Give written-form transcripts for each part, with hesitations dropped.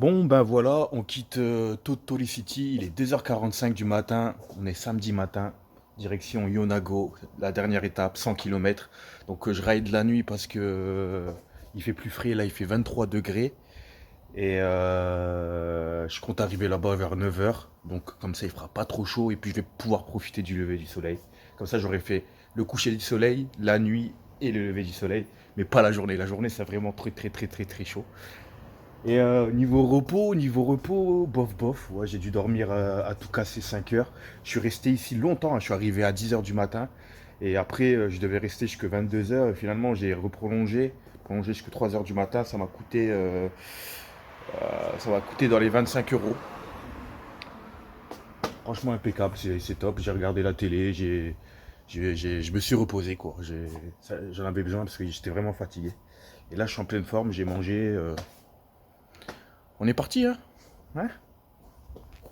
Bon, ben voilà, on quitte Tottori City, il est 2h45 du matin, on est samedi matin, direction Yonago, la dernière étape, 100 km. Donc je ride la nuit parce que il fait plus frais, là il fait 23 degrés. Et je compte arriver là-bas vers 9h, donc comme ça il fera pas trop chaud et puis je vais pouvoir profiter du lever du soleil. Comme ça j'aurai fait le coucher du soleil, la nuit et le lever du soleil, mais pas la journée. La journée c'est vraiment très très très très très chaud. Et niveau repos, bof bof, ouais, j'ai dû dormir à tout casser 5 heures. Je suis resté ici longtemps, hein, je suis arrivé à 10 heures du matin. Et après, je devais rester jusqu'à 22 heures. Et finalement, j'ai prolongé jusqu'à 3 heures du matin. Ça m'a coûté dans les 25 euros. Franchement, impeccable, c'est top. J'ai regardé la télé, je me suis reposé, quoi. J'en avais besoin parce que j'étais vraiment fatigué. Et là, je suis en pleine forme, j'ai mangé. On est parti, hein? Hein?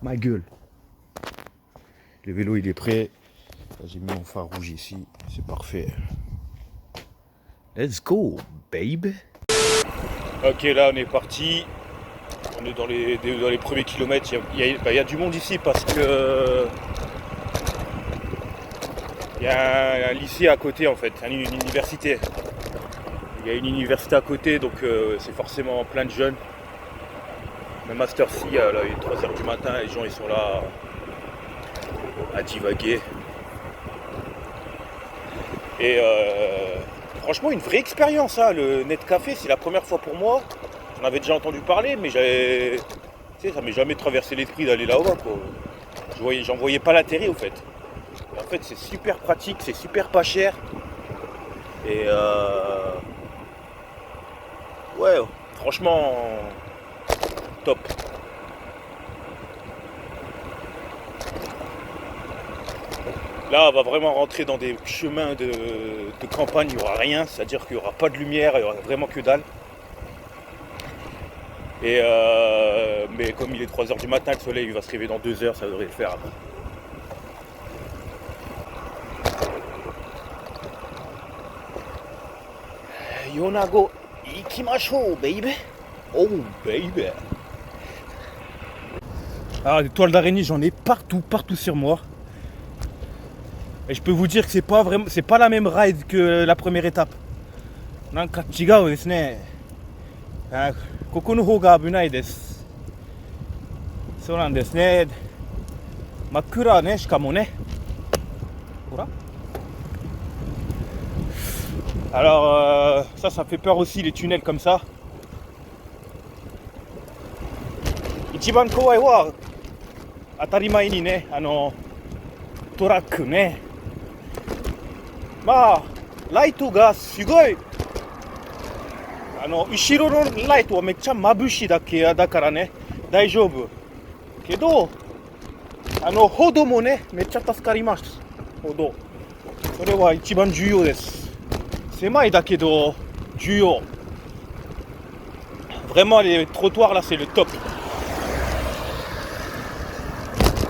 Ma gueule. Le vélo, il est prêt. J'ai mis mon phare rouge ici. C'est parfait. Let's go, babe. Ok, là, on est parti. On est dans les premiers kilomètres. Il y a du monde ici parce que il y a un lycée à côté, en fait, une université. Il y a une université à côté, donc c'est forcément plein de jeunes. Même à cette heure-ci, il est 3h du matin, les gens ils sont là à divaguer. Et franchement, une vraie expérience, hein, le Net Café, c'est la première fois pour moi. J'en avais déjà entendu parler, mais ça m'est jamais traversé l'esprit d'aller là-bas, quoi. J'en voyais pas l'intérêt, au fait. Et en fait, c'est super pratique, c'est super pas cher. Et ouais, franchement, top. Là, on va vraiment rentrer dans des chemins de campagne, il n'y aura rien, c'est-à-dire qu'il n'y aura pas de lumière, il n'y aura vraiment que dalle. Et mais comme il est 3h du matin, le soleil il va se réveiller dans 2 heures, ça devrait le faire. Yonago, ikimashou, baby. Oh, baby. Ah, des toiles d'araignée, j'en ai partout sur moi. Et je peux vous dire que c'est pas la même ride que la première étape. Nanka chigau desu ne. Koko no hou ga abunai desu. Sou nan desu ne. Makkura ne, shikamo ne. Voilà. Alors ça fait peur aussi les tunnels comme ça. Ichiban kowai wa atarimae ni ne, toraku ne. まあライトがすごい後ろのライトはめっちゃ眩しいだけだからね大丈夫けど歩道もねめっちゃ助かります歩道それは一番重要です狭いだけど重要 Vraiment les trottoirs là c'est le top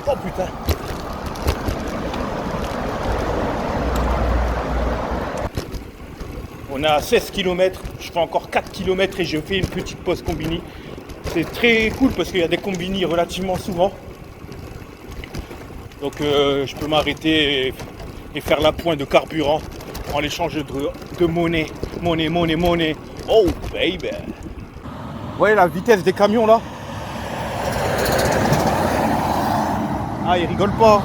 Oh putain On est à 16 km, je fais encore 4 km et je fais une petite pause combini. C'est très cool parce qu'il y a des combini relativement souvent. Donc je peux m'arrêter et faire la pointe de carburant en échange de monnaie. Monnaie. Oh baby. Ouais la vitesse des camions là. Ah ils rigolent pas.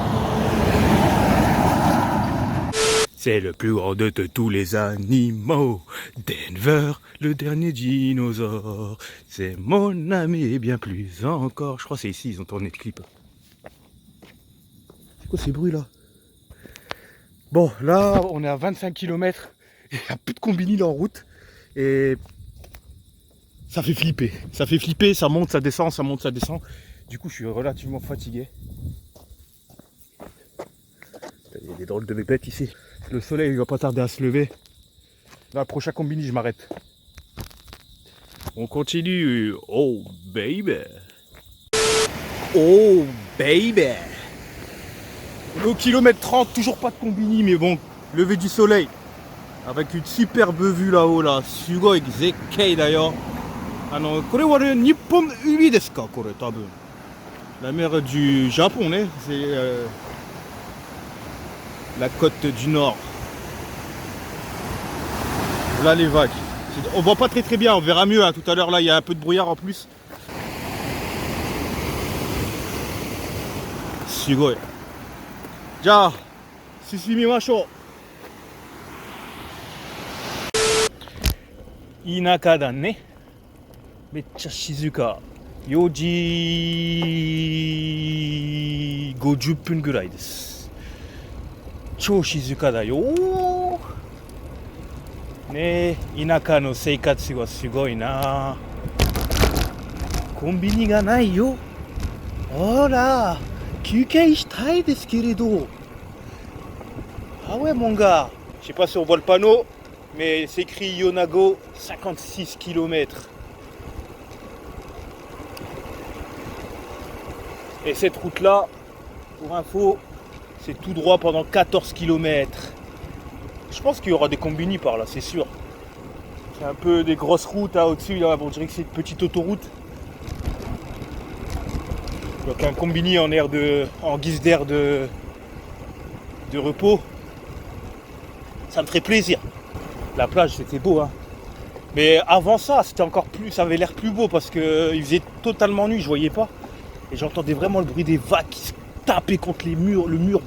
C'est le plus grand de tous les animaux. Denver, le dernier dinosaure. C'est mon ami et bien plus encore. Je crois que c'est ici, ils ont tourné le clip. C'est quoi ces bruits là? Bon, là, on est à 25 km. Il n'y a plus de combini en route. Et ça fait flipper. Ça monte, ça descend, ça monte, ça descend. Du coup, je suis relativement fatigué. Il y a des drôles de bébêtes ici. Le soleil il va pas tarder à se lever. Là, le prochain combini, je m'arrête. On continue. Oh baby. Oh baby. Au kilomètre 30, toujours pas de combini, mais bon, lever du soleil. Avec une superbe vue là-haut là. Sugoi Zekei d'ailleurs. これは日本海ですかこれ多分。La mer du Japon, c'est la côte du nord. Là les vagues. On voit pas très bien, on verra mieux hein. Tout à l'heure là il y a un peu de brouillard en plus. Sugoi. Ja, sushimimashou. Inaka da ne. めっちゃ静か。4時50分ぐらいです。超静かだよ。ねえ、田舎の生活はすごいな。コンビニがないよ。あら、休憩したいですけれど。Ah ouais mon gars, je sais pas si on voit le panneau, mais c'est écrit Yonago 56 km. Et cette route là, pour info, c'est tout droit pendant 14 km. Je pense qu'il y aura des combini par là, c'est sûr. C'est un peu des grosses routes là au-dessus, là, on dirait que c'est une petite autoroute. Donc un combini en guise d'air de repos. Ça me ferait plaisir. La plage c'était beau hein. Mais avant ça, c'était encore plus, ça avait l'air plus beau parce qu'il faisait totalement nuit, je voyais pas. Et j'entendais vraiment le bruit des vagues qui se tapaient contre les murs, le mur.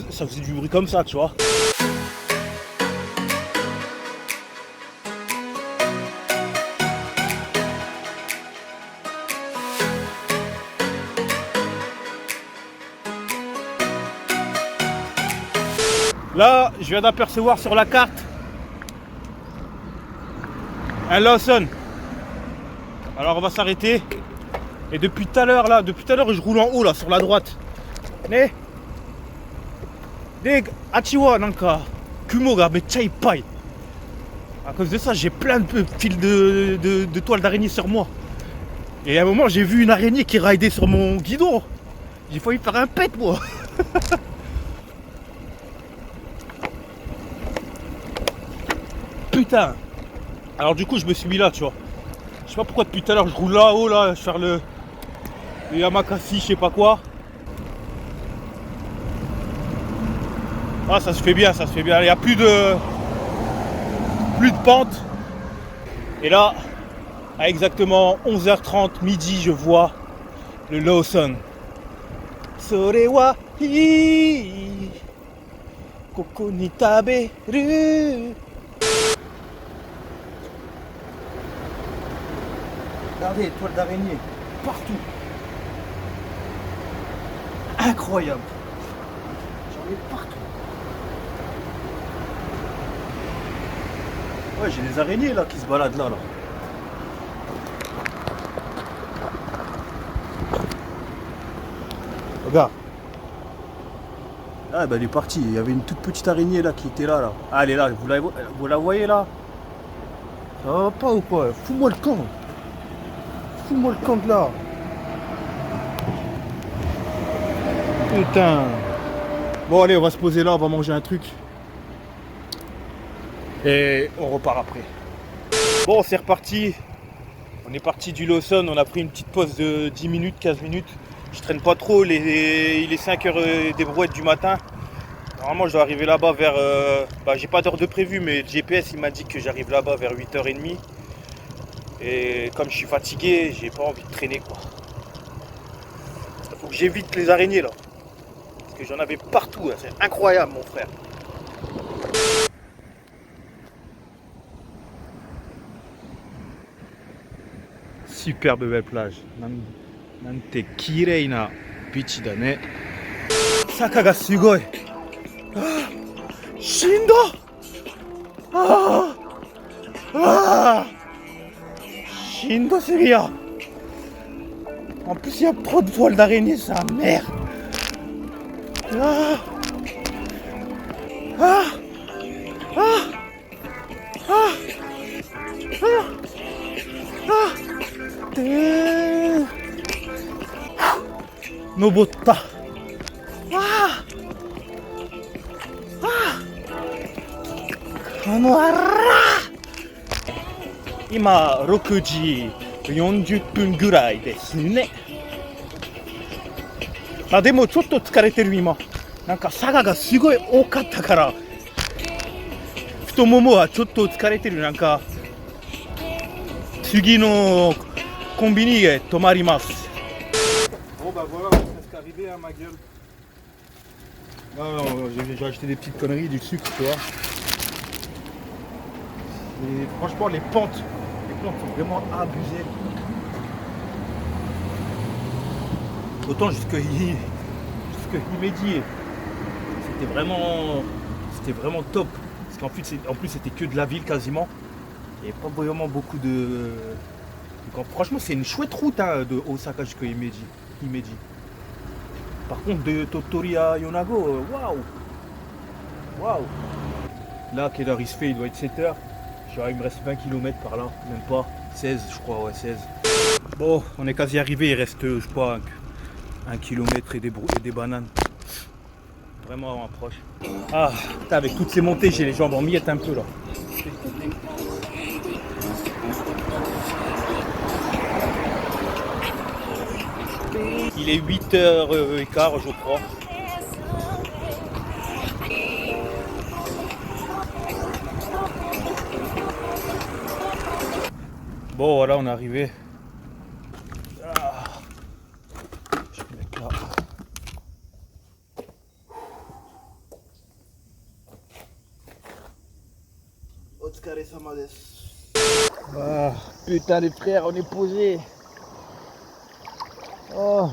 Ça faisait du bruit comme ça, tu vois. Là, je viens d'apercevoir sur la carte un Lawson. Alors on va s'arrêter. Et depuis tout à l'heure je roule en haut là sur la droite. Ne Achiwa nanka Kumo ga mecha ippai. À cause de ça j'ai plein de fils de toile d'araignée sur moi. Et à un moment j'ai vu une araignée qui raidait sur mon guidon. J'ai failli faire un pet moi. Putain. Alors du coup je me suis mis là tu vois. Je sais pas pourquoi depuis tout à l'heure je roule là-haut là, je faire le Yamakasi, je sais pas quoi. Ah ça se fait bien, ça se fait bien. Il n'y a plus de pente. Et là, à exactement 11h30 midi, je vois le Lawson. Sore wa ii koko ni taberu. Regardez, toile d'araignée, partout. Incroyable. J'en ai partout. Ouais, j'ai des araignées là qui se baladent là. Regarde. Ah bah elle est partie. Il y avait une toute petite araignée là qui était là. Ah elle est là, vous la voyez là? Ça va pas ou quoi? Fous-moi le camp. Fous-moi le camp de là. Putain. Bon allez, on va se poser là, on va manger un truc. Et on repart après. Bon, c'est reparti. On est parti du Lawson, on a pris une petite pause de 10 minutes, 15 minutes. Je traîne pas trop, il est 5h des brouettes du matin. Normalement je dois arriver là-bas vers... j'ai pas d'heure de prévu, mais le GPS il m'a dit que j'arrive là-bas vers 8h30. Et comme je suis fatigué, j'ai pas envie de traîner quoi. Il faut que j'évite les araignées là. Parce que j'en avais partout, hein. C'est incroyable mon frère. Superbe belle plage. Nante kirei na beach da ne. Saka ga sugoi. Shindo. Shindo Seria. En plus il y a trop de toiles d'araignée, c'est la merde. Nobotta. 今6時40分ぐらいですね。まあでもちょっと疲れてる今。なんか佐賀がすごい多かったから太ももはちょっと疲れてる。なんか次のコンビニへ泊まります。Bon bah voilà, on est presque arrivé à ma gueule. Non, j'ai acheté des petites conneries, du sucre, tu vois. Et franchement, les pentes sont vraiment abusées. Autant jusque Himédi, c'était vraiment top. Parce qu'en plus c'était que de la ville quasiment. Il n'y avait pas vraiment beaucoup de. Donc, franchement, c'est une chouette route hein, de Osaka jusqu'à Himeji. Par contre, de Tottori à Yonago, waouh. Là, quelle heure il se fait? Il doit être 7h. Il me reste 20 km par là, même pas. 16, je crois, ouais, 16. Bon, on est quasi arrivé. Il reste, je sais pas, 1 km et des bananes. Vraiment, on approche. Ah, putain, avec toutes ces montées, j'ai les jambes en miettes un peu là. Il est 8h15 je crois. Bon voilà on est arrivé. Ah. Je vais mettre là. Otsukare-sama desu. Ah putain les frères on est posés. Oh.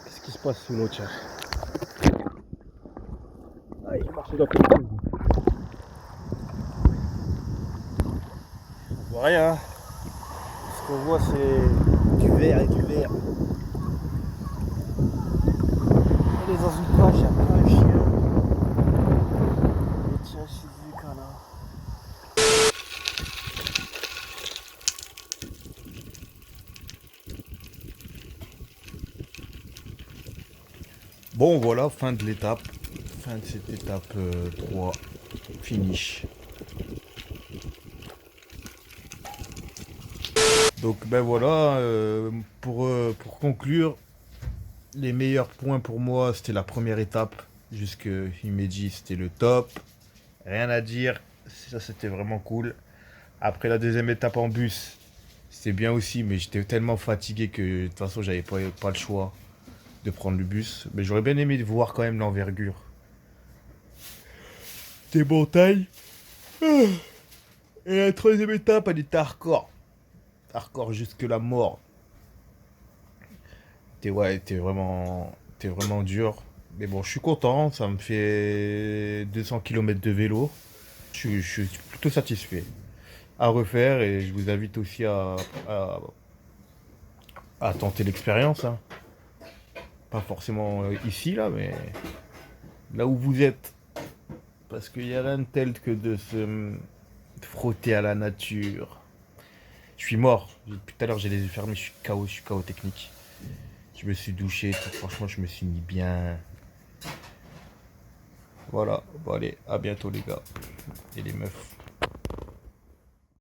Qu'est-ce qui se passe sous l'eau, tiens? Ah, il marche dans le coup. On voit rien. Ce qu'on voit, c'est du verre et du verre. On est dans une plage, il y a plein de chiens. Et tiens, Shizuka là. Bon voilà, fin de l'étape. Fin de cette étape 3. Finish. Donc ben voilà, pour conclure, les meilleurs points pour moi, c'était la première étape. Jusque Himeji, c'était le top. Rien à dire, ça c'était vraiment cool. Après la deuxième étape en bus, c'était bien aussi, mais j'étais tellement fatigué que de toute façon j'avais pas le choix de prendre le bus. Mais j'aurais bien aimé voir quand même l'envergure des montagnes. Et la troisième étape, elle était hardcore. Hardcore jusque la mort. T'es vraiment dur. Mais bon, je suis content. Ça me fait 200 km de vélo. Je suis plutôt satisfait. À refaire et je vous invite aussi à tenter l'expérience. Hein. Pas forcément ici, là, mais là où vous êtes. Parce qu'il n'y a rien de tel que de se frotter à la nature. Je suis mort. Depuis tout à l'heure, j'ai les yeux fermés. Je suis KO technique. Je me suis douché. Franchement, je me suis mis bien. Voilà. Bon, allez, à bientôt, les gars. Et les meufs.